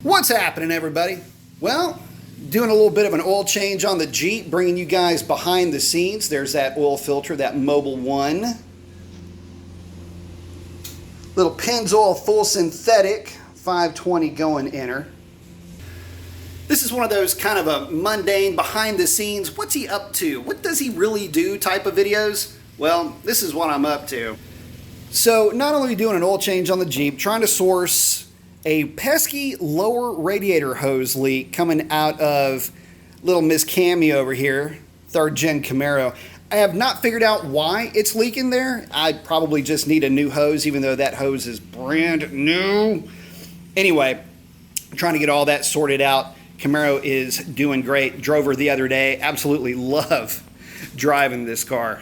What's happening, everybody? Well, doing a little bit of an oil change on the Jeep, bringing you guys behind the scenes. There's that oil filter, that Mobil 1. Little pinzoil full synthetic, 520 going inner. This is one of those kind of a mundane, behind the scenes, what's he up to? What does he really do type of videos? Well, this is what I'm up to. So, not only doing an oil change on the Jeep, trying to source a pesky lower radiator hose leak coming out of little Miss Cammy over here, 3rd gen Camaro. I have not figured out why it's leaking there. I probably just need a new hose, even though that hose is brand new. Anyway, I'm trying to get all that sorted out. Camaro is doing great. Drove her the other day. Absolutely love driving this car.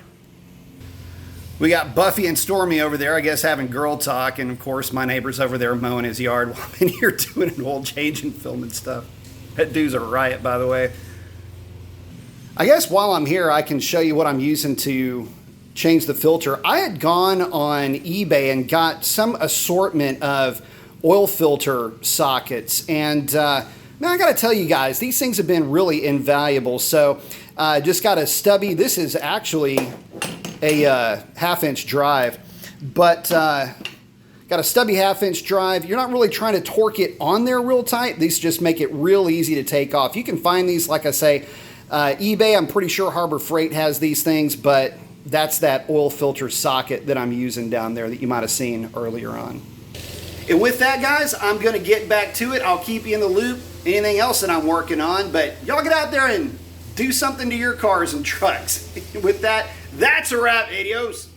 We got Buffy and Stormy over there, I guess, having girl talk, and of course my neighbor's over there mowing his yard while I'm in here doing an oil change and filming stuff. That dude's a riot, by the way. I guess while I'm here, I can show you what I'm using to change the filter. I had gone on eBay and got some assortment of oil filter sockets, and man, I gotta tell you guys, these things have been really invaluable. So just got a stubby, this is actually a half-inch drive, but got a stubby half-inch drive. You're not really trying to torque it on there real tight. These just make it real easy to take off. You can find these, like I say, eBay. I'm pretty sure Harbor Freight has these things, but that's that oil filter socket that I'm using down there that you might have seen earlier on. And with that, guys, I'm going to get back to it. I'll keep you in the loop. Anything else that I'm working on, but y'all get out there and do something to your cars and trucks. With that, that's a wrap, adios.